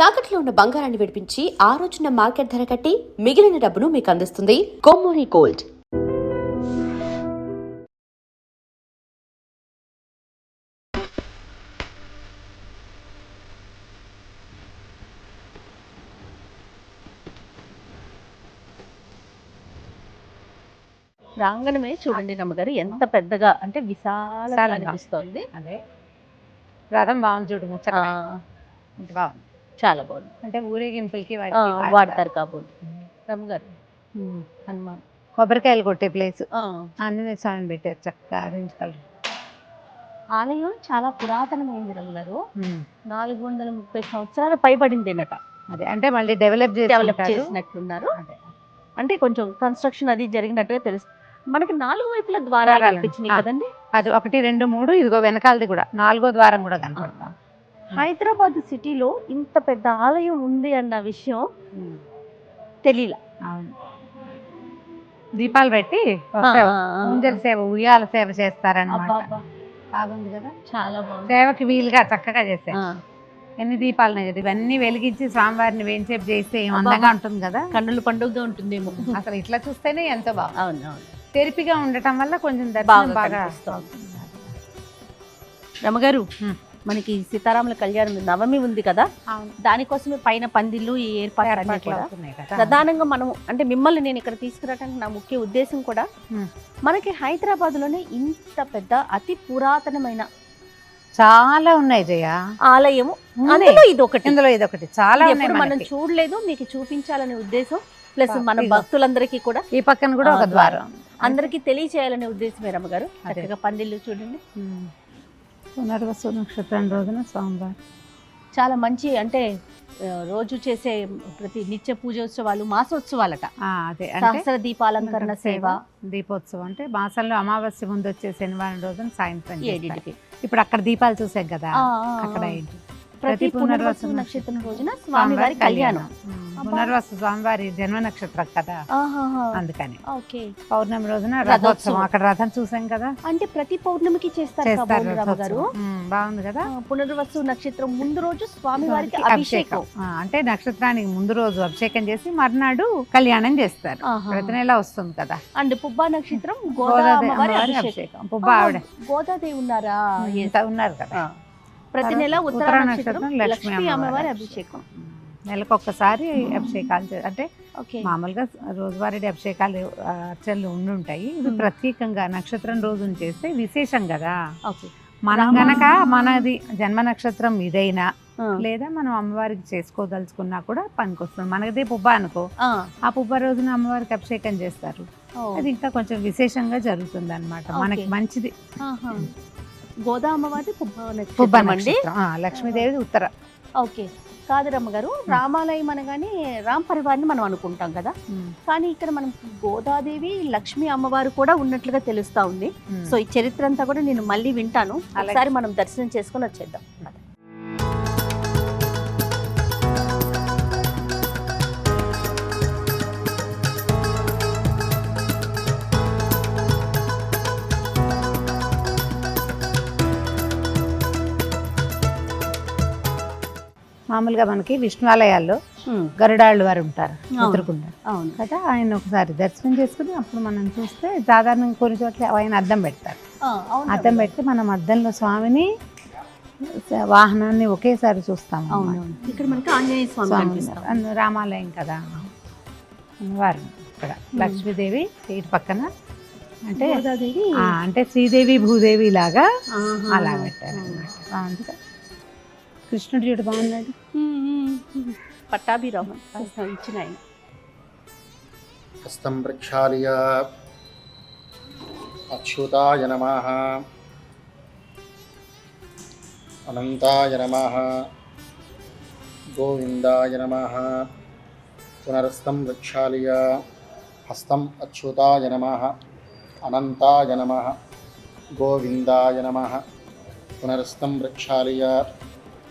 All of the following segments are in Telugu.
తాకట్లో ఉన్న బంగారాన్ని విడిపించి ఆ రోజున మార్కెట్ ధర కట్టి మిగిలిన డబ్బును మీకు అందిస్తుంది కొమ్మూరి గోల్డ్. ప్రాంగణమే చూడండి నమ్మగారు ఎంత పెద్దగా అంటే విశాలంగా అనిపిస్తోంది. అదే రథం బాగుంది చూడు, ముచ్చట బాగుంది, చాలా బాగుంది. అంటే ఊరేగింపులకి వాడతారు కాబోలు రమ్మగారు. హనుమాన్ కొబ్బరికాయలు కొట్టే ప్లేస్, ఆంజనేయ స్వామిని పెట్టారు చక్కగా ఆరెంజ్ కలర్. ఆలయం చాలా పురాతనమైంది రమ్మగారు. 430 సంవత్సరాలు పైబడిందేనట. అదే అంటే మళ్ళీ డెవలప్ చేసినట్లున్నారు. అంటే కొంచెం కన్స్ట్రక్షన్ అది జరిగినట్టుగా తెలుసు. మనకి 4 వైపుల ద్వారాలు కనిపించినాయి కదండి. అది 1, 2, 3 ఇదిగో వెనకాలది కూడా 4వ ద్వారం కూడా కనపడతాం. హైదరాబాద్ సిటీలో ఇంత పెద్ద ఆలయం ఉంది అన్న విషయం తెలియలా. అవును, దీపాలు పెట్టి ముంజల సేవ, ఉయ్యాల సేవ చేస్తారన్నమాట. బాగుంది కదా, చాలా బాగుంది. సేవకి వీలుగా చక్కగా చేస్తారు. ఎన్ని దీపాలు ఇవన్నీ వెలిగించి స్వామివారిని వేంచేపు చేస్తే అందంగా ఉంటుంది కదా, కన్నుల పండుగగా ఉంటుందేమో. అసలు ఇట్లా చూస్తేనే ఎంతో బాగుంది. అవును, తెరిపిగా ఉండటం వల్ల కొంచెం దర్శనం బాగా రమగారు. మనకి సీతారాముల కళ్యాణం నవమి ఉంది కదా, దానికోసమే పైన పందిళ్ళు ఈ ఏర్పాట్లు ప్రధానంగా మనం అంటే మిమ్మల్ని నేను ఇక్కడ తీసుకురావడానికి నా ముఖ్య ఉద్దేశం కూడా మనకి హైదరాబాద్ లోనే ఇంత పెద్ద అతి పురాతనమైన చాలా ఉన్నాయి జయ ఆలయం. ఇందులో ఇదొకటి చాలా మనం చూడలేదు, మీకు చూపించాలనే ఉద్దేశం. ప్లస్ మన భక్తులందరికీ కూడా ఈ పక్కన కూడా ఒక ద్వారం అందరికీ తెలియచేయాలనే ఉద్దేశమే రమ్మగారు. చక్కగా పందిళ్ళు చూడండి. పునర్వసు నక్షత్రం రోజున స్వామివారు చాలా మంచి అంటే రోజు చేసే ప్రతి నిత్య పూజోత్సవాలు, మాసోత్సవాలట. అదే సహస్ర దీపాలంకరణ సేవ, దీపోత్సవం అంటే మాసంలో అమావాస్య ముందు వచ్చే శనివారం రోజున సాయంత్రం 7కి. ఇప్పుడు అక్కడ దీపాలు చూసాం కదా, అక్కడ ఏంటి ప్రతి పునర్వసు నక్షత్రం రోజున స్వామివారి కళ్యాణం. పునర్వసు స్వామివారి జన్మ నక్షత్రం కదా, అందుకని పౌర్ణమి రోజున రథోత్సవం. అక్కడ రథం చూసాం కదా, అంటే ప్రతి పౌర్ణమికి చేస్తారు. బాగుంది కదా. పునర్వసు నక్షత్రం ముందు రోజు స్వామివారికి అభిషేకం, అంటే నక్షత్రానికి ముందు రోజు అభిషేకం చేసి మర్నాడు కళ్యాణం చేస్తారు. ప్రతి నెల వస్తుంది కదా. అండ్ పుబ్బా నక్షత్రం గోదావరి అభిషేకం. పుబ్బా ఆవిడ గోదాదేవి ఉన్నారా? ఉన్నారు కదా. ప్రతి నెల ఉత్తర నక్షత్రం లక్ష్మీ అమ్మవారి అభిషేకం. నెలకొకసారి అభిషేకాలు, అంటే మామూలుగా రోజువారీ అభిషేకాలు అర్చనలు ఉండుంటాయి. ఇది ప్రత్యేకంగా నక్షత్రం రోజున చేస్తే విశేషం కదా. మనం గనక మనది జన్మ నక్షత్రం ఇదైనా లేదా మనం అమ్మవారికి చేసుకోదలుచుకున్నా కూడా పనికొస్తుంది. మనదే పుబ్బ అనుకో, ఆ పుబ్బ రోజున అమ్మవారికి అభిషేకం చేస్తారు. అది ఇంకా కొంచెం విశేషంగా జరుగుతుంది అన్నమాట, మనకి మంచిది. గోదా అమ్మవారి పుబ్బ నక్షత్రం, లక్ష్మీదేవి ఉత్తర. ఓకే, కాదు రమ్మగారు. రామాలయం అనగానే రామ్ పరివార్ని మనం అనుకుంటాం కదా, కానీ ఇక్కడ మనం గోదాదేవి లక్ష్మీ అమ్మవారు కూడా ఉన్నట్లుగా తెలుస్తా ఉంది. సో ఈ చరిత్ర అంతా కూడా నేను మళ్ళీ వింటాను. ఒకసారి మనం దర్శనం చేసుకొని వచ్చేద్దాం. మామూలుగా మనకి విష్ణువాలయాల్లో గరుడాళ్ళు వారు ఉంటారు, ఎదురుకుండా కదా. ఆయన ఒకసారి దర్శనం చేసుకుని అప్పుడు మనం చూస్తే సాధారణంగా కొన్ని చోట్ల ఆయన అద్దం పెడతారు. అద్దం పెడితే మనం అద్దంలో స్వామిని వాహనాన్ని ఒకేసారి చూస్తాము. ఇక్కడ మనకి ఆంజనేయ స్వామి రామాలయం కదా వారు. ఇక్కడ లక్ష్మీదేవి ఇటు పక్కన, అంటే అంటే శ్రీదేవి భూదేవి లాగా అలా పెట్టారు అన్నమాట. బాగుంది. కృష్ణుడు చూడు బాగున్నాడు. పట్టాభిరామం ఇచ్చిన ఆయన. హస్తం ప్రక్షాళయ అచ్యుతాయ నమః, అనంతాయ నమః, గోవిందాయ నమః. పునరస్తం ప్రక్షాళయ హస్తం అచ్యుతాయ నమః, అనంతాయ నమః, గోవిందాయ నమః. పునరస్తం ప్రక్షాళయ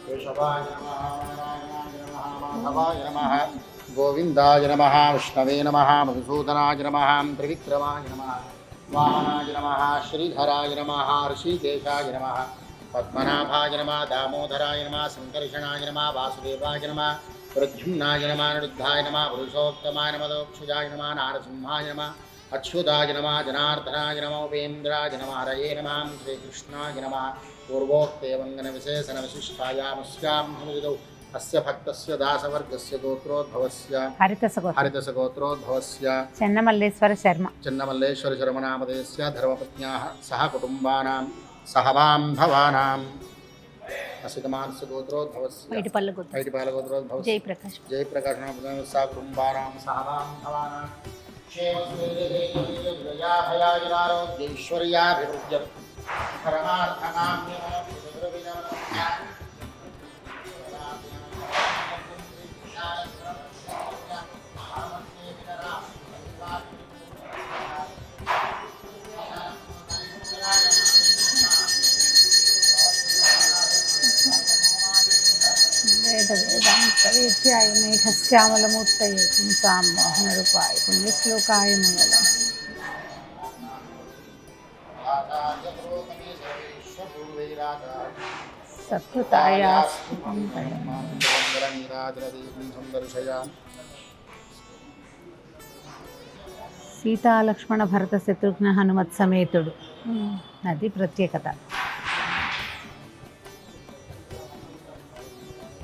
కేశవాయ నమః, నారాయణాయ నమః, మాధవాయ నమః, గోవిందాయ నమః, విష్ణవే నమః, మధుసూదనాయ నమః, త్రివిక్రమాయ నమః, వామనాయ నమః, శ్రీధరాయ నమః, ఋషికేశాయ నమః, పద్మనాభాయ నమః దామోదరాయ నమః సంకర్షణాయ నమః వాసుదేవాయ నమః ప్రద్యుమ్నాయ నమః అనిరుద్ధాయ నమః పురుషోత్తమాయ నమః దోక్షజాయ నమః నారసింహాయ నమః అచ్యుతాయ నమః జనార్దనాయ నమః ఉపేంద్రాయ నమః హరయే నమః శ్రీకృష్ణాయ నమః పూర్వోక్తే వందన విశేషణ విశిష్టాయామస్యాం హృదౌ అస్య భక్తస్య దాసవర్గస్య గోత్రోద్భవస్య హరితస గోత్రోద్భవస్య చెన్నమల్లేశ్వర శర్మ చిన్నమల్లేశ్వర శర్మనామధేయస్య ధర్మపత్న్యాః సహ కుటుంబానాం సహ బాంధవానాం అసితమానస్య గోత్రోద్భవస్య బయటిపల్ల గోత్రోద్భవస్య జయప్రకాష్ నామధేయస్య సహ కుటుంబానాం సహ బాంధవానాం క్షేమస్వైర్యైశ్వర్యాభివృద్ధ్య పరమార్థకామ్యః వేదాంతవేద్యాయ మేఘశ్యామలమూర్తయే పుంసాం మోహనరూపాయ పుణ్యశ్లోకాయ మంగళం. సత్కృతాయాస్తు సీతాలక్ష్మణ భరత శత్రుఘ్న హనుమత్ సమేతుడు. అది ప్రత్యేకత.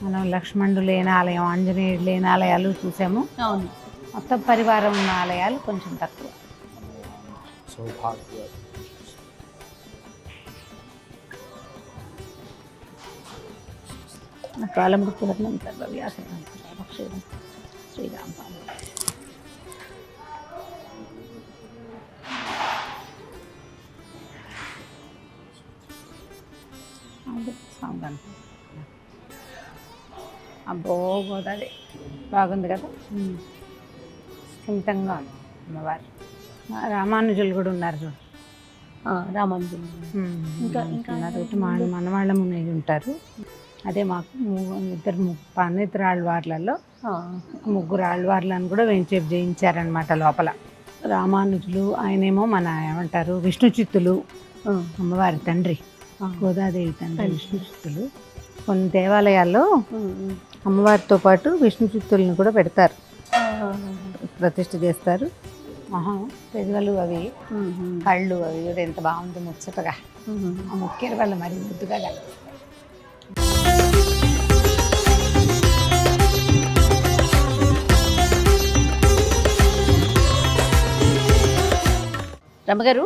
మనం లక్ష్మణుడు లేని ఆలయం, ఆంజనేయుడు లేని ఆలయాలు చూసాము. అవును, మొత్తం పరివారం ఉన్న ఆలయాలు కొంచెం తక్కువ. సౌభాగ్య కాలమృత్యువర్ణం సర్వవ్యాసం శ్రీరామ్ అబ్బో గోదావరి బాగుంది కదా, స్థిమితంగా ఉంది అమ్మవారు. రామానుజులు కూడా ఉన్నారు చూడు. రామానుజులు ఇంకా మనవాళ్ళ మునయ్య ఉంటారు. అదే మాకు ఇద్దరు పన్నిద్దరు ఆళ్వార్లలో ముగ్గురు ఆళ్వార్లను కూడా వెంచేపు జయించారనమాట లోపల. రామానుజులు, ఆయనేమో మన ఏమంటారు విష్ణు చిత్తులు, అమ్మవారి తండ్రి గోదాదేవి తండ్రి విష్ణు చిత్తులు. కొన్ని దేవాలయాల్లో అమ్మవారితో పాటు విష్ణు చిత్తులను కూడా పెడతారు, ప్రతిష్ఠ చేస్తారు. పెదవులు అవి, కళ్ళు అవి కూడా ఎంత బాగుంది ముచ్చటగా. ఆ ముఖ్యర వల్ల మరి ముద్దుగా కనిపిస్తారు. రమ్మగారు,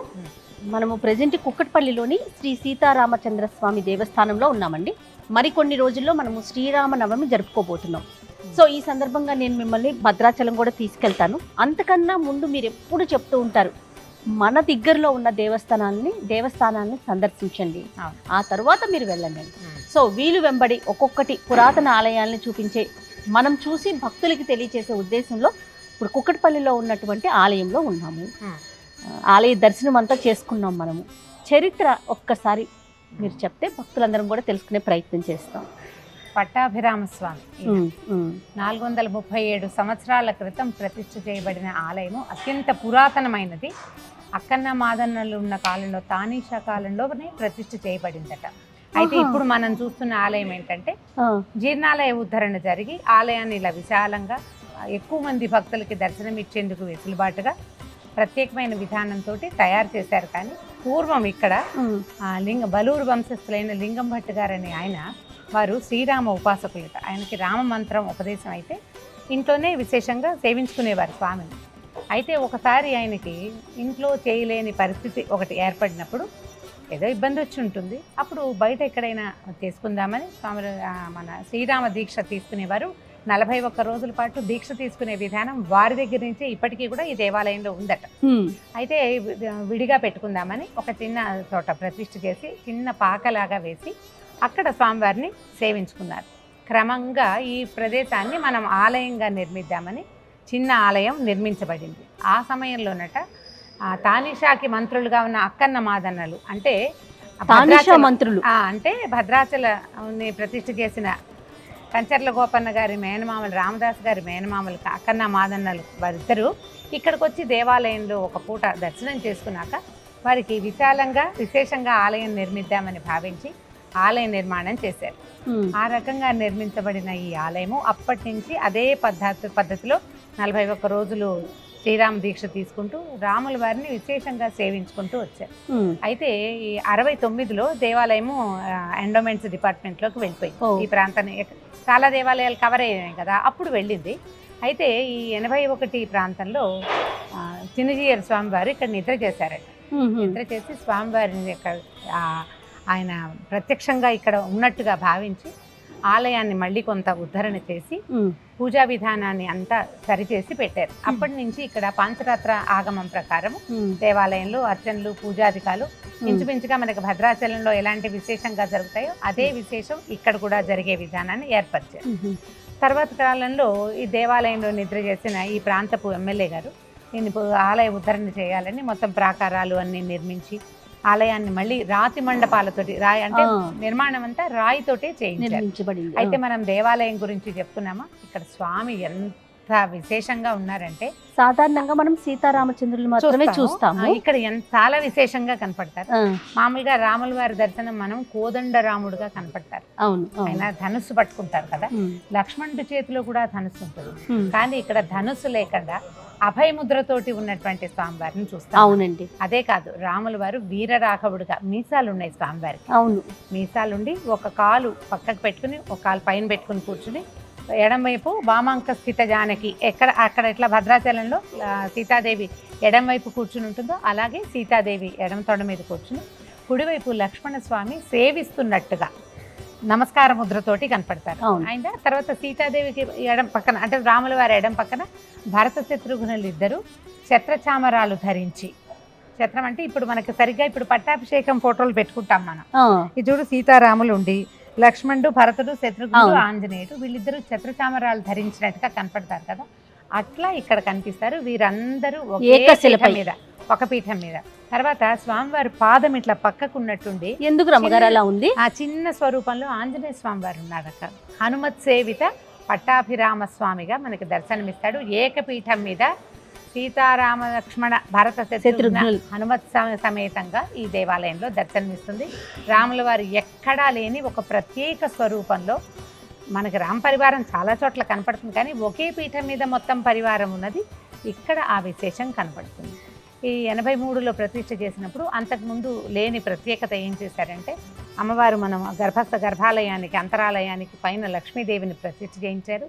మనము ప్రజెంట్ కుక్కట్పల్లిలోని శ్రీ సీతారామచంద్ర స్వామి దేవస్థానంలో ఉన్నామండి. మరికొన్ని రోజుల్లో మనము శ్రీరామనవమి జరుపుకోబోతున్నాం. సో ఈ సందర్భంగా నేను మిమ్మల్ని భద్రాచలం కూడా తీసుకెళ్తాను. అంతకన్నా ముందు మీరు ఎప్పుడు చెప్తూ ఉంటారు, మన దగ్గరలో ఉన్న దేవస్థానాన్ని సందర్శించండి, ఆ తర్వాత మీరు వెళ్ళండి. సో వీలు వెంబడి ఒక్కొక్కటి పురాతన ఆలయాల్ని చూపించే, మనం చూసి భక్తులకి తెలియచేసే ఉద్దేశంలో ఇప్పుడు కుక్కట్పల్లిలో ఉన్నటువంటి ఆలయంలో ఉన్నాము. ఆలయ దర్శనం అంతా చేసుకున్నాం. మనము చరిత్ర ఒక్కసారి మీరు చెప్తే భక్తులందరం కూడా తెలుసుకునే ప్రయత్నం చేస్తాం. పట్టాభిరామస్వామి 437 సంవత్సరాల క్రితం ప్రతిష్ఠ చేయబడిన ఆలయము అత్యంత పురాతనమైనది. అక్కన్న మాదన్నలు ఉన్న కాలంలో, తానీషా కాలంలోనే ప్రతిష్ఠ చేయబడిందట. అయితే ఇప్పుడు మనం చూస్తున్న ఆలయం ఏంటంటే జీర్ణాలయ ఉద్ధరణ జరిగి ఆలయాన్ని ఇలా విశాలంగా ఎక్కువ మంది భక్తులకి దర్శనం ఇచ్చేందుకు వెసులుబాటుగా ప్రత్యేకమైన విధానంతో తయారు చేశారు. కానీ పూర్వం ఇక్కడ బలూరు వంశస్థులైన లింగం భట్ గారని ఆయన, వారు శ్రీరామ ఉపాసకులట. ఆయనకి రామ మంత్రం ఉపదేశం అయితే ఇంట్లోనే విశేషంగా సేవించుకునేవారు స్వామిని. అయితే ఒకసారి ఆయనకి ఇంట్లో చేయలేని పరిస్థితి ఒకటి ఏర్పడినప్పుడు, ఏదో ఇబ్బంది వచ్చి ఉంటుంది, అప్పుడు బయట ఎక్కడైనా చేసుకుందామని స్వామి మన శ్రీరామ దీక్ష తీసుకునేవారు. 41 రోజుల పాటు దీక్ష తీసుకునే విధానం వారి దగ్గర నుంచే ఇప్పటికీ కూడా ఈ దేవాలయంలో ఉందట. అయితే విడిగా పెట్టుకుందామని ఒక చిన్న చోట ప్రతిష్ఠ చేసి చిన్న పాకలాగా వేసి అక్కడ స్వామివారిని సేవించుకున్నారు. క్రమంగా ఈ ప్రదేశాన్ని మనం ఆలయంగా నిర్మిద్దామని చిన్న ఆలయం నిర్మించబడింది. ఆ సమయంలోనట తానీషాకి మంత్రులుగా ఉన్న అక్కన్న మాదన్నలు, అంటే మంత్రులు అంటే భద్రాచలని ప్రతిష్ఠ చేసిన కంచర్ల గోపన్న గారి మేనమామలు, రామదాస్ గారి మేనమామలు అక్కన్న మాదన్నలు వారిద్దరూ ఇక్కడికి వచ్చి దేవాలయంలో ఒక పూట దర్శనం చేసుకున్నాక వారికి విశాలంగా విశేషంగా ఆలయం నిర్మిద్దామని భావించి ఆలయ నిర్మాణం చేశారు. ఆ రకంగా నిర్మించబడిన ఈ ఆలయము అప్పటి నుంచి అదే పద్ధతిలో 41 రోజులు శ్రీరామ దీక్ష తీసుకుంటూ రాముల వారిని విశేషంగా సేవించుకుంటూ వచ్చారు. అయితే ఈ 69లో దేవాలయము ఎండోమెంట్స్ డిపార్ట్మెంట్లోకి వెళ్ళిపోయింది. ఈ ప్రాంతాన్ని చాలా దేవాలయాలు కవర్ అయ్యాయి కదా, అప్పుడు వెళ్ళింది. అయితే ఈ 81 ప్రాంతంలో చిన్నజీయర్ స్వామివారు ఇక్కడ నిద్ర చేశారట. నిద్ర చేసి స్వామివారిని ఆయన ప్రత్యక్షంగా ఇక్కడ ఉన్నట్టుగా భావించి ఆలయాన్ని మళ్ళీ కొంత ఉద్ధరణ చేసి పూజా విధానాన్ని అంతా సరిచేసి పెట్టారు. అప్పటి నుంచి ఇక్కడ పాంచరాత్ర ఆగమం ప్రకారం దేవాలయంలో అర్చనలు పూజాధికాలు ఇంచుమించుగా మనకి భద్రాచలంలో ఎలాంటి విశేషంగా జరుగుతాయో అదే విశేషం ఇక్కడ కూడా జరిగే విధానాన్ని ఏర్పరిచారు. తర్వాత కాలంలో ఈ దేవాలయంలో నిద్ర చేసిన ఈ ప్రాంతపు ఎమ్మెల్యే గారు దీన్ని ఆలయ ఉద్ధరణ చేయాలని మొత్తం ప్రాకారాలు అన్ని నిర్మించి ఆలయాన్ని మళ్ళీ రాతి మండపాలతోటి అంటే నిర్మాణం అంతా రాయితోటే చేయించబడింది. అయితే మనం దేవాలయం గురించి చెప్తున్నామా, ఇక్కడ స్వామి ఎంత విశేషంగా ఉన్నారంటే సాధారణంగా మనం సీతారామచంద్రులు మాత్రమే చూస్తాము, ఇక్కడ చాలా విశేషంగా కనపడతారు. మామూలుగా రాముల వారి దర్శనం మనం కోదండ రాముడుగా కనపడతారు. అవును, ఆయన ధనుస్సు పట్టుకుంటారు కదా, లక్ష్మణుడి చేతిలో కూడా ధనుస్సు ఉంటుంది. కానీ ఇక్కడ ధనుస్సు లేకుండా అభయముద్రతోటి ఉన్నటువంటి స్వామివారిని చూస్తాం. అవునండి. అదే కాదు, రాముల వారు వీరరాఘవుడుగా మీసాలు ఉన్నాయి స్వామివారికి. అవును, మీసాలుండి ఒక కాలు పక్కకు పెట్టుకుని ఒక కాలు పైన పెట్టుకుని కూర్చుని ఎడంవైపు వామాంక స్థిత జానకి అక్కడ ఎట్లా భద్రాచలంలో సీతాదేవి ఎడంవైపు కూర్చుని ఉంటుందో అలాగే సీతాదేవి ఎడం తొడ మీద కూర్చుని కుడివైపు లక్ష్మణ స్వామి సేవిస్తున్నట్టుగా నమస్కార ముద్రతోటి కనపడతారు. ఆయన తర్వాత సీతాదేవికి ఎడం పక్కన అంటే రాముల వారి ఎడం పక్కన భరత శత్రుఘ్నులు ఇద్దరు ఛత్రచామరాలు ధరించి, ఛత్రం అంటే ఇప్పుడు మనకి సరిగ్గా ఇప్పుడు పట్టాభిషేకం ఫోటోలు పెట్టుకుంటాం మనం. ఇది చూడు, సీతారాములు ఉండి లక్ష్మణుడు భరతుడు శత్రుఘ్నుడు ఆంజనేయుడు వీళ్ళిద్దరూ ఛత్రచామరాలు ధరించినట్టుగా కనపడతారు కదా, అట్లా ఇక్కడ కనిపిస్తారు. వీరందరూ ఒక పీఠం మీద. తర్వాత స్వామివారి పాదం ఇట్లా పక్కకున్నట్టుండి ఎందుకు రమ్మగారు అలా ఉంది, ఆ చిన్న స్వరూపంలో ఆంజనేయ స్వామివారు ఉన్నారట. హనుమత్ సేవిత పట్టాభిరామ స్వామిగా మనకి దర్శనమిస్తాడు. ఏకపీఠం మీద సీతారామ లక్ష్మణ భరత శత్రుఘ్నులు హనుమత్ సమేతంగా ఈ దేవాలయంలో దర్శనమిస్తుంది. రాముల వారు ఎక్కడా లేని ఒక ప్రత్యేక స్వరూపంలో మనకి రామ పరివారం చాలా చోట్ల కనపడుతుంది, కానీ ఒకే పీఠం మీద మొత్తం పరివారం ఉన్నది. ఇక్కడ ఆ విశేషం కనపడుతుంది. ఈ 83లో ప్రతిష్ఠ చేసినప్పుడు అంతకుముందు లేని ప్రత్యేకత ఏం చేశారంటే, అమ్మవారు మనం గర్భాలయానికి అంతరాలయానికి పైన లక్ష్మీదేవిని ప్రతిష్ఠ చేయించారు.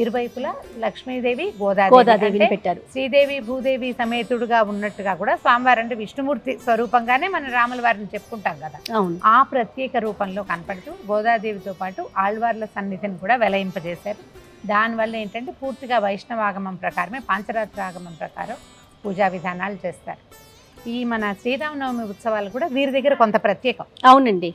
ఇరువైపులా లక్ష్మీదేవి గోదాదేవిని పెట్టారు. శ్రీదేవి భూదేవి సమేతుడుగా ఉన్నట్టుగా కూడా స్వామివారు అంటే విష్ణుమూర్తి స్వరూపంగానే మనం రాముల వారిని చెప్పుకుంటాం కదా, ఆ ప్రత్యేక రూపంలో కనపడుతూ గోదాదేవితో పాటు ఆళ్వార్ల సన్నిధిని కూడా వెలయింపజేశారు. దానివల్ల ఏంటంటే పూర్తిగా వైష్ణవాగమం ప్రకారమే పాంచరాత్ర ఆగమం ప్రకారం పూజా విధానాలు చేస్తారు. ఈ మన శ్రీరామనవమి ఉత్సవాలు కూడా వీరి దగ్గర కొంత ప్రత్యేకం. అవునండి,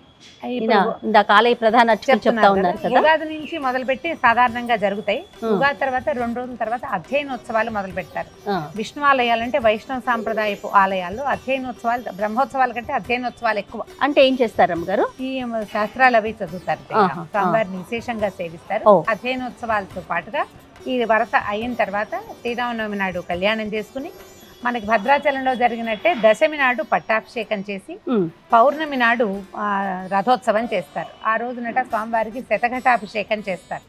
ఆలయ ప్రధాన చెప్తా ఉన్నారు కదా. ఉగాది నుంచి మొదలుపెట్టి సాధారణంగా జరుగుతాయి. ఉగాది తర్వాత 2 రోజుల తర్వాత అధ్యయనోత్సవాలు మొదలు పెడతారు. విష్ణు ఆలయాలు అంటే వైష్ణవ సాంప్రదాయపు ఆలయాల్లో అధ్యయనోత్సవాలు, బ్రహ్మోత్సవాల కంటే అధ్యయనోత్సవాలు ఎక్కువ. అంటే ఏం చేస్తారు అమ్మగారు? ఈ శాస్త్రాలు అవి చదువుతారు, స్వామివారిని విశేషంగా సేవిస్తారు. అధ్యయనోత్సవాలతో పాటుగా ఈ వరస అయిన తర్వాత శ్రీరామనవమి నాడు కళ్యాణం చేసుకుని మనకి భద్రాచలంలో జరిగినట్టే దశమి నాడు పట్టాభిషేకం చేసి పౌర్ణమి నాడు రథోత్సవం చేస్తారు. ఆ రోజునట స్వామివారికి శతఘటాభిషేకం చేస్తారు.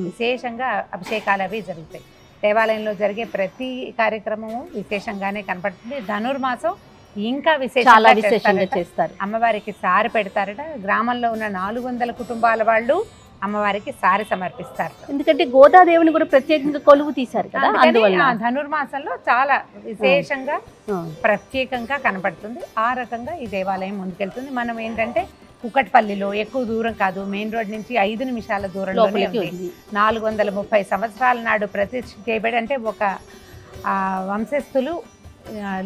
విశేషంగా అభిషేకాలు అవి జరుగుతాయి. దేవాలయంలో జరిగే ప్రతి కార్యక్రమము విశేషంగానే కనపడుతుంది. ధనుర్మాసం ఇంకా విశేషంగా చేస్తారు. అమ్మవారికి సారి పెడతారట. గ్రామంలో ఉన్న 400 కుటుంబాల వాళ్ళు అమ్మవారికి సారి సమర్పిస్తారు. ఎందుకంటే గోదాదేవిని కూడా ప్రత్యేకంగా కొలువు తీశారు కదా, అందువల్ల ధనుర్మాసంలో చాలా విశేషంగా ప్రత్యేకంగా కనపడుతుంది. ఆ రకంగా ఈ దేవాలయం ముందుకెళ్తుంది. మనం ఏంటంటే కుకట్పల్లిలో ఎక్కువ దూరం కాదు, మెయిన్ రోడ్ నుంచి 5 నిమిషాల దూరంలో 430 సంవత్సరాల నాడు ప్రతిష్ఠ చేయబడి, అంటే ఒక వంశస్థులు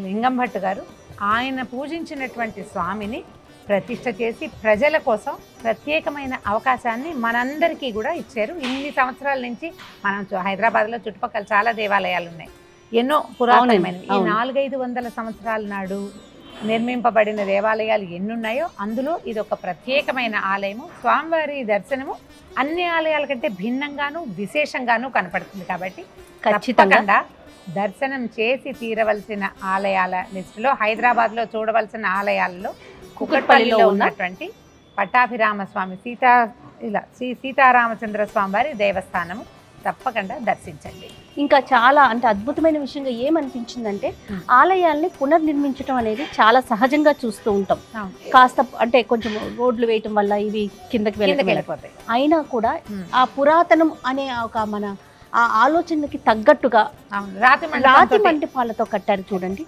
లింగం భట్టు గారు ఆయన పూజించినటువంటి స్వామిని ప్రతిష్ఠ చేసి ప్రజల కోసం ప్రత్యేకమైన అవకాశాన్ని మనందరికీ కూడా ఇచ్చారు. ఇన్ని సంవత్సరాల నుంచి మనం హైదరాబాద్లో చుట్టుపక్కల చాలా దేవాలయాలు ఉన్నాయి, ఎన్నో పురాతనమైనవి. ఈ 400-500 సంవత్సరాల నాడు నిర్మింపబడిన దేవాలయాలు ఎన్నున్నాయో అందులో ఇది ఒక ప్రత్యేకమైన ఆలయము. స్వామివారి దర్శనము అన్ని ఆలయాల కంటే భిన్నంగాను విశేషంగాను కనపడుతుంది. కాబట్టి ఖచ్చితంగా దర్శనం చేసి తీరవలసిన ఆలయాల లిస్టులో హైదరాబాద్లో చూడవలసిన ఆలయాలలో కుకట్పల్లిలో ఉన్నటువంటి పట్టాభిరామ స్వామి శ్రీ సీతారామచంద్ర స్వామి వారి దేవస్థానము తప్పకుండా దర్శించండి. ఇంకా చాలా అంటే అద్భుతమైన విషయంగా ఏమనిపించిందంటే ఆలయాల్ని పునర్నిర్మించడం అనేది చాలా సహజంగా చూస్తూ ఉంటాం. కాస్త అంటే కొంచెం రోడ్లు వేయటం వల్ల ఇవి కిందకి వెళ్ళిపోతాయి. అయినా కూడా ఆ పురాతనం అనే ఒక మన ఆ ఆలోచనకి తగ్గట్టుగా రాతి మంటపాలతో కట్టారు చూడండి.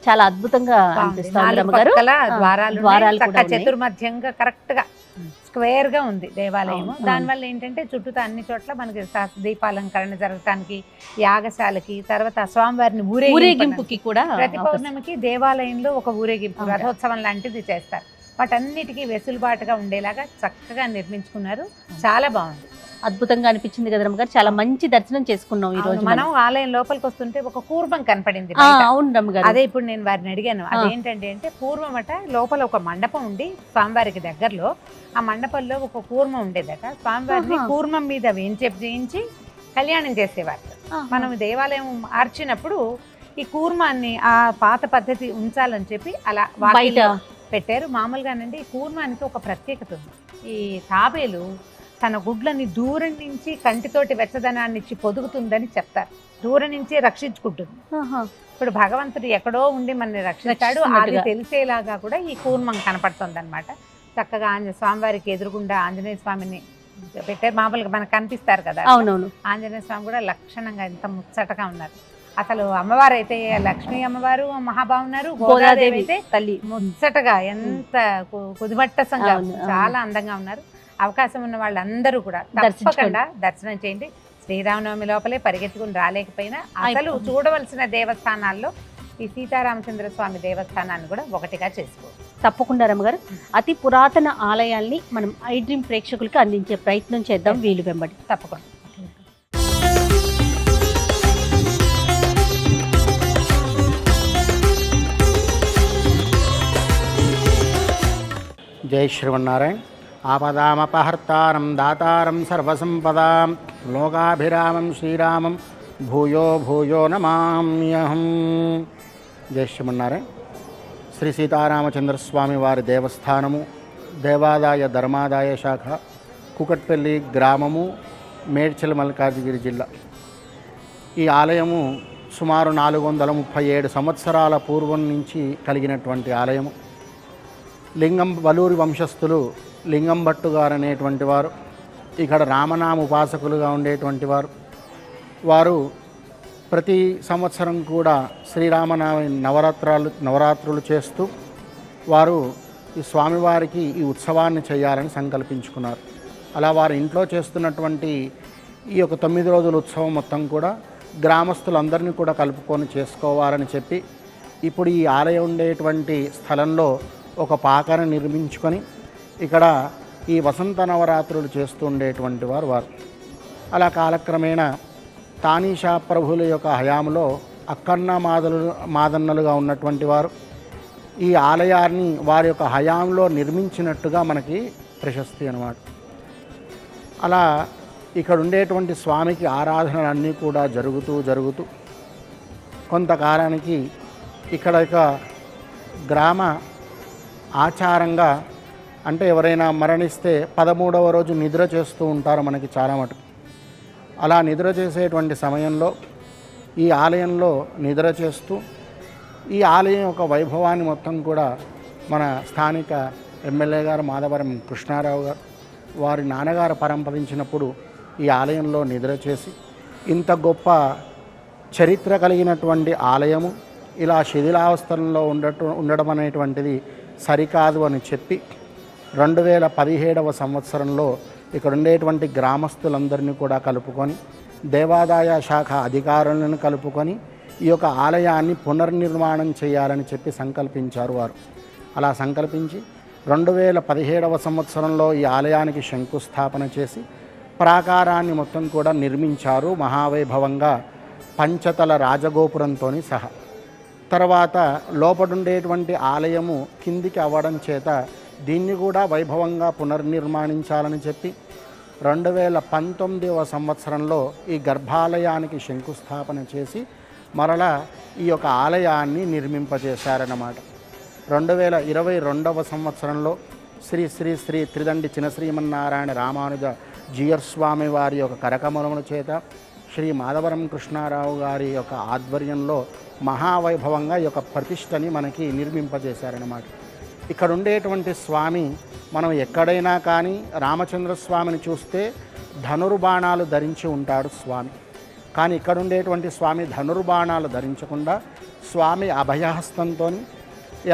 చాలా అద్భుతంగా అనిపిస్తుంది రమ్మగారు. ద్వారాలు కూడా చతుర్మధ్యంగా కరెక్ట్ గా స్క్వేర్ గా ఉంది దేవాలయం. దానివల్ల ఏంటంటే చుట్టూ అన్ని చోట్ల మనకి దీపాలంకరణ జరగటానికి, యాగశాలకి, తర్వాత స్వామివారిని ఊరేగింపుకి కూడా ప్రతి పౌర్ణమికి దేవాలయంలో ఒక ఊరేగింపు రథోత్సవం లాంటిది చేస్తారు. వాటన్నిటికీ వెసులుబాటుగా ఉండేలాగా చక్కగా నిర్మించుకున్నారు. చాలా బాగుంది, అద్భుతంగా అనిపించింది కదా రమ్మగారు. చాలా మంచి దర్శనం చేసుకున్నాం ఈ రోజు. మనం ఆలయం లోపలికి వస్తుంటే ఒక కూర్మం కనపడింది. అవును రమ్మగారు, అదే ఇప్పుడు నేను వారిని అడిగాను. అదేంటంటే అంటే పూర్వం అట లోపల ఒక మండపం ఉండి స్వామివారికి దగ్గరలో ఆ మండపంలో ఒక కూర్మం ఉండేదట. స్వామివారిని కూర్మం మీద చేయించి కళ్యాణం చేసేవారు. మనం దేవాలయం మార్చినప్పుడు ఈ కూర్మాన్ని ఆ పాత పద్ధతి ఉంచాలని చెప్పి అలా బయట పెట్టారు. మామూలుగానండి ఈ కూర్మానికి ఒక ప్రత్యేకత ఉంది. ఈ తాబేలు తన గుడ్లని దూరం నుంచి కంటితోటి వెచ్చదనాన్ని ఇచ్చి పొదుగుతుందని చెప్తారు. దూరం నుంచి రక్షించుకుంటుంది. ఇప్పుడు భగవంతుడు ఎక్కడో ఉండి మనని రక్షిస్తాడు, అది తెలిసేలాగా కూడా ఈ కూర్మం కనపడుతుంది అనమాట. చక్కగా స్వామివారికి ఎదురుగుండా ఆంజనేయ స్వామిని పెట్టారు. మామూలుగా మనకు కనిపిస్తారు కదా. అవునవును, ఆంజనేయ స్వామి కూడా లక్షణంగా ఎంత ముచ్చటగా ఉన్నారు. అసలు అమ్మవారు అయితే లక్ష్మీ అమ్మవారు మహా బాగున్నారు. గోదాదేవి అయితే తల్లి ముచ్చటగా ఎంత కుదిమట్టసంగా చాలా అందంగా ఉన్నారు. అవకాశం ఉన్న వాళ్ళందరూ కూడా తప్పకుండా దర్శనం చేయండి. శ్రీరామనవమి లోపలే పరిగెత్తుకుని రాలేకపోయినా అసలు చూడవలసిన దేవస్థానాల్లో ఈ సీతారామచంద్ర స్వామి దేవస్థానాన్ని కూడా ఒకటిగా చేసుకోవచ్చు. తప్పకుండా రమ్మగారు. అతి పురాతన ఆలయాల్ని మనం ఐ డ్రీమ్ ప్రేక్షకులకి అందించే ప్రయత్నం చేద్దాం వీలు వెంబడి. తప్పకుండా. జై శ్రీమన్నారాయణ. ఆపదామపహర్తారం దాతారం సర్వసంపదాం లోకాభిరామం శ్రీరామం భూయో భూయో నమామ్యహం. జై శ్రీమన్నారాయణ. శ్రీ సీతారామచంద్రస్వామి వారి దేవస్థానము, దేవాదాయ ధర్మాదాయ శాఖ, కుకట్పల్లి గ్రామము, మేడ్చల్ మల్కాజ్గిరి జిల్లా. ఈ ఆలయము సుమారు 437 సంవత్సరాల పూర్వం నుంచి కలిగినటువంటి ఆలయము. వలూరి వంశస్థులు లింగం భట్టు గారు అనేటువంటి వారు ఇక్కడ రామనామ ఉపాసకులుగా ఉండేటువంటి వారు ప్రతి సంవత్సరం కూడా శ్రీరామనవమి నవరాత్రులు చేస్తూ వారు ఈ స్వామివారికి ఈ ఉత్సవాన్ని చేయాలని సంకల్పించుకున్నారు. అలా వారి ఇంట్లో చేస్తున్నటువంటి ఈ యొక్క 9 రోజుల ఉత్సవం మొత్తం కూడా గ్రామస్తులందరినీ కూడా కలుపుకొని చేసుకోవాలని చెప్పి ఇప్పుడు ఈ ఆలయం ఉండేటువంటి స్థలంలో ఒక పాకను నిర్మించుకొని ఇక్కడ ఈ వసంత నవరాత్రులు చేస్తూ ఉండేటువంటి వారు. అలా కాలక్రమేణా తానీషా ప్రభుల యొక్క హయాంలో అక్కన్న మాదన్నలుగా ఉన్నటువంటి వారు ఈ ఆలయాన్ని వారి యొక్క హయాంలో నిర్మించినట్టుగా మనకి ప్రశస్తి అన్నమాట. అలా ఇక్కడ ఉండేటువంటి స్వామికి ఆరాధనలన్నీ కూడా జరుగుతూ కొంతకాలానికి ఇక్కడ ఒక గ్రామ ఆచారంగా అంటే ఎవరైనా మరణిస్తే 13వ రోజు నిద్ర చేస్తూ ఉంటారు మనకి చాలా మటుకు. అలా నిద్ర చేసేటువంటి సమయంలో ఈ ఆలయంలో నిద్ర చేస్తూ ఈ ఆలయం యొక్క వైభవాన్ని మొత్తం కూడా మన స్థానిక ఎమ్మెల్యే గారు మాధవరం కృష్ణారావు గారు వారి నాన్నగారు పరంపరించినప్పుడు ఈ ఆలయంలో నిద్ర చేసి ఇంత గొప్ప చరిత్ర కలిగినటువంటి ఆలయము ఇలా శిథిలావస్థలో ఉండడం అనేటువంటిది సరికాదు అని చెప్పి 2017వ సంవత్సరంలో ఇక్కడ ఉండేటువంటి గ్రామస్తులందరినీ కూడా కలుపుకొని దేవాదాయ శాఖ అధికారులను కలుపుకొని ఈ యొక్క ఆలయాన్ని పునర్నిర్మాణం చేయాలని చెప్పి సంకల్పించారు వారు. అలా సంకల్పించి 2017వ సంవత్సరంలో ఈ ఆలయానికి శంకుస్థాపన చేసి ప్రాకారాన్ని మొత్తం కూడా నిర్మించారు మహావైభవంగా పంచతల రాజగోపురంతో సహా. తర్వాత లోపడుండేటువంటి ఆలయము కిందికి అవ్వడం చేత దీన్ని కూడా వైభవంగా పునర్నిర్మాణించాలని చెప్పి 2019వ సంవత్సరంలో ఈ గర్భాలయానికి శంకుస్థాపన చేసి మరలా ఈ యొక్క ఆలయాన్ని నిర్మింపజేశారన్నమాట. 2022వ సంవత్సరంలో శ్రీ శ్రీ శ్రీ త్రిదండి చినశ్రీమన్నారాయణ రామానుజ జీయర్స్వామి వారి యొక్క కరకమలముల చేత శ్రీ మాధవరం కృష్ణారావు గారి యొక్క ఆధ్వర్యంలో మహావైభవంగా ఈ యొక్క ప్రతిష్టని మనకి నిర్మింపజేశారన్నమాట. ఇక్కడ ఉండేటువంటి స్వామి మనం ఎక్కడైనా కానీ రామచంద్ర స్వామిని చూస్తే ధనుర్బాణాలు ధరించి ఉంటాడు స్వామి. కానీ ఇక్కడ ఉండేటువంటి స్వామి ధనుర్బాణాలు ధరించకుండా స్వామి అభయహస్తంతో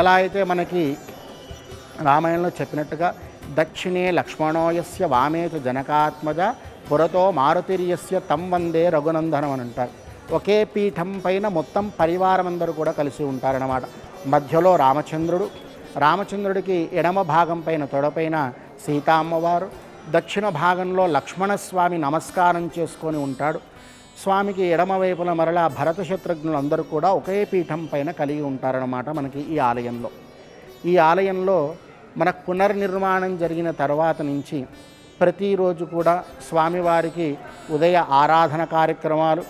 ఎలా అయితే మనకి రామాయణంలో చెప్పినట్టుగా దక్షిణే లక్ష్మణోయస్య వామేచ జనకాత్మజ పురతో మారుతిర్యస్య తం వందే రఘునందనం అని అంటారు. ఒకే పీఠం పైన మొత్తం పరివారం అందరూ కూడా కలిసి ఉంటారన్నమాట. మధ్యలో రామచంద్రుడికి ఎడమ భాగం పైన తొడపైన సీతా అమ్మవారు, దక్షిణ భాగంలో లక్ష్మణస్వామి నమస్కారం చేసుకొని ఉంటాడు. స్వామికి ఎడమ వైపున మరలా భరత శత్రుఘ్నులు అందరూ కూడా ఒకే పీఠం పైన కలిగి ఉంటారన్నమాట. మనకి ఈ ఆలయంలో మనకు పునర్నిర్మాణం జరిగిన తర్వాత నుంచి ప్రతిరోజు కూడా స్వామివారికి ఉదయ ఆరాధన కార్యక్రమాలు,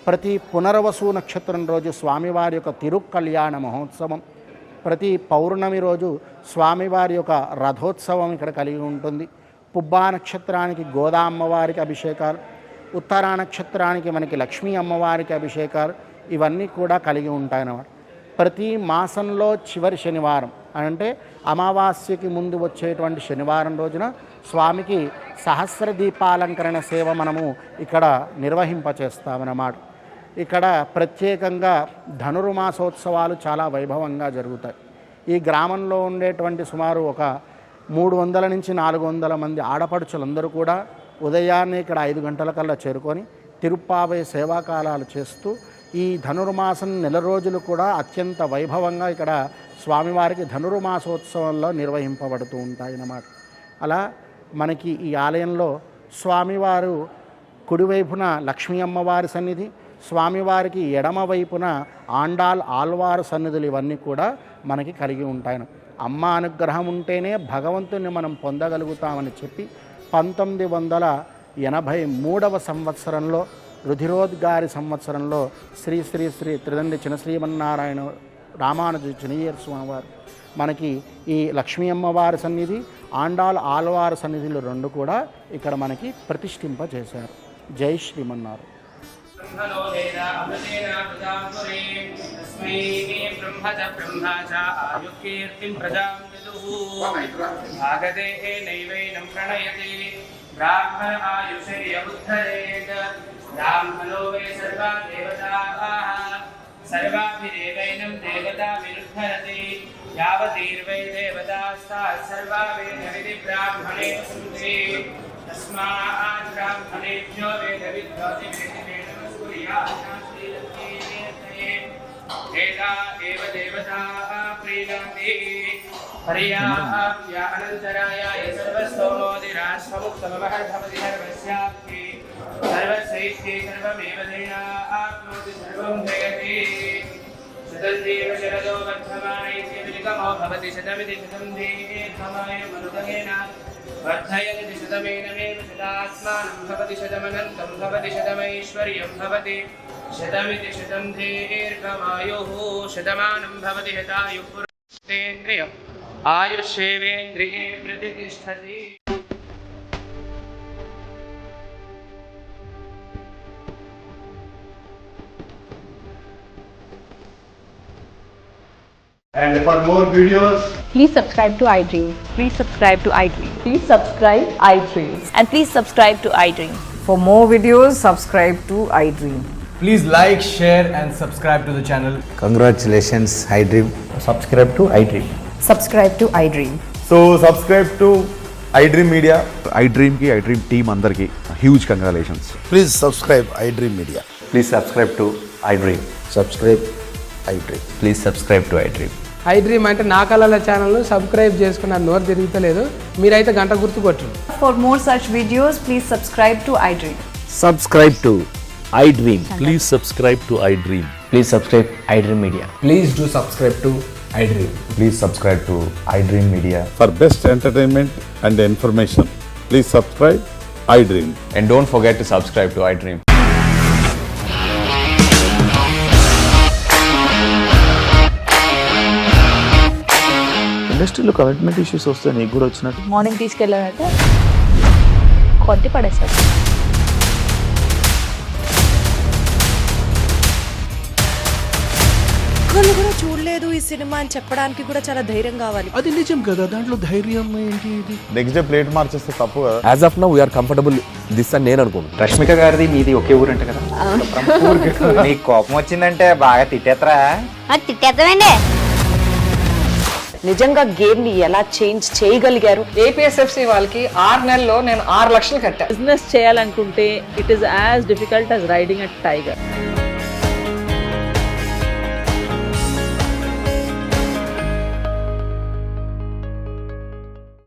ప్రతి పునర్వసు నక్షత్రం రోజు స్వామివారి యొక్క తిరుకళ్యాణ మహోత్సవం, ప్రతి పౌర్ణమి రోజు స్వామివారి యొక్క రథోత్సవం ఇక్కడ కలిగి ఉంటుంది. పుబ్బా నక్షత్రానికి గోదా అమ్మవారికి అభిషేకాలు, ఉత్తరా నక్షత్రానికి మనకి లక్ష్మీ అమ్మవారికి అభిషేకాలు ఇవన్నీ కూడా కలిగి ఉంటాయన్నమాట. ప్రతి మాసంలో చివరి శనివారం అంటే అమావాస్యకి ముందు వచ్చేటువంటి శనివారం రోజున స్వామికి సహస్ర దీపాలంకరణ సేవ మనము ఇక్కడ నిర్వహింపచేస్తామన్నమాట. ఇక్కడ ప్రత్యేకంగా ధనుర్మాసోత్సవాలు చాలా వైభవంగా జరుగుతాయి. ఈ గ్రామంలో ఉండేటువంటి సుమారు ఒక 300 నుంచి 400 మంది ఆడపడుచులందరూ కూడా ఉదయాన్నే ఇక్కడ 5 గంటలకల్లా చేరుకొని తిరుప్పావై సేవాకాలాలు చేస్తూ ఈ ధనుర్మాసం నెల రోజులు కూడా అత్యంత వైభవంగా ఇక్కడ స్వామివారికి ధనుర్మాసోత్సవంలో నిర్వహింపబడుతూ ఉంటాయన్నమాట. అలా మనకి ఈ ఆలయంలో స్వామివారు కుడివైపున లక్ష్మీ అమ్మవారి సన్నిధి, స్వామివారికి ఎడమ వైపున ఆళ్వారు సన్నిధులు ఇవన్నీ కూడా మనకి కలిగి ఉంటాయి. అమ్మ అనుగ్రహం ఉంటేనే భగవంతుని మనం పొందగలుగుతామని చెప్పి 1983వ సంవత్సరంలో రుధిరోద్గారి సంవత్సరంలో శ్రీ శ్రీ శ్రీ త్రిదండి చినశ్రీమన్నారాయణ రామానుజ చినయ్యర్ స్వామి వారు మనకి ఈ లక్ష్మీ అమ్మవారి సన్నిధి, ఆళ్వారు సన్నిధులు 2 కూడా ఇక్కడ మనకి ప్రతిష్ఠింపజేశారు. జై శ్రీమన్నారు. ब्राह्मणो वै सर्वा देवताः सर्वाभिदेवैनं देवता विरुद्धरति यावतीर्वै देवतास्ताः सर्वा वेदविधि ब्राह्मणे सन्ति तस्मात् ब्राह्मणेभ्यो वेदविद्यो एता एव देवताः प्रीणन्ति पर्याप्य अनन्तरायाय सर्वस्तोमोदिराश्वमुक्तमहर्भवति सर्वस्याप्ति सर्वस्यैत्ये सर्वमेव देना आप्नोति सर्वं जयति शतञ्जीव शरदो वर्धमानैत्य विनिगमो भवति शतमिति शतं दीर्घमाय मनुदहेन वर्धयति शतमेनमेव शतात्मानं भवति शतमनन्तं भवति शतमैश्वर्यं भवति शतमिति शतं दीर्घमायुः शतमानं भवति शतायुः पुरुषेन्द्रियम् आयुष्येवेन्द्रिये प्रतिष्ठति. And for more videos, Please subscribe to iDream. Please subscribe to iDream. Please subscribe iDream. And please subscribe to iDream. For more videos, subscribe to iDream. Please like, share and subscribe to the channel. Congratulations, iDream. Subscribe to iDream. Subscribe to iDream. So subscribe to iDream Media. iDream team andarki huge congratulations. Please subscribe iDream Media. Please subscribe to iDream. Subscribe iDream. Please subscribe to iDream. iDream అంటే నా కళల ఛానల్ను సబ్స్క్రైబ్ చేసుకున్న నోరు తిరుగుతలేదు, మీరైతే గంట గుర్తు కొట్టండి. For more such videos, please subscribe to iDream. Subscribe to iDream. Please subscribe to iDream. Please subscribe iDream Media. Please do subscribe to iDream. Please subscribe to iDream Media. For best entertainment and information, please subscribe iDream. And don't forget to subscribe to iDream. ఇండస్ట్రీలో కమిట్మెంట్ ఇష్యూస్ వస్తే నీకు కూడా వచ్చినట్టు. మార్నింగ్ తీసుకెళ్ళాడంటే కొట్టి పడేస్తాడు. ఒక్కళ్ళు కూడా చూడలేదు ఈ సినిమా అని చెప్పడానికి కూడా చాలా ధైర్యం కావాలి. అది నిజం కదా, దాంట్లో ధైర్యం ఏంటి? ఇది నెక్స్ట్ డే ప్లేట్ మార్చేస్తే తప్పు కదా. As of now we are comfortable this అని నేను అనుకుంటున్నాను. రష్మిక గారిది మీది ఒకే ఊరంట కదా. నీకు కోపం వచ్చిందంటే బాగా తిట్టేత్తరా? తిట్టేద్దామండి. నిజంగా గేమ్ ని ఎలా చేంజ్ చేయగలిగారు? ఏపీఎస్ఎఫ్సి వాళ్ళకి 6 నెలల్లో నేను 6 లక్షలు కట్టా. బిజినెస్ చేయాలనుకుంటే it is as difficult as riding a tiger.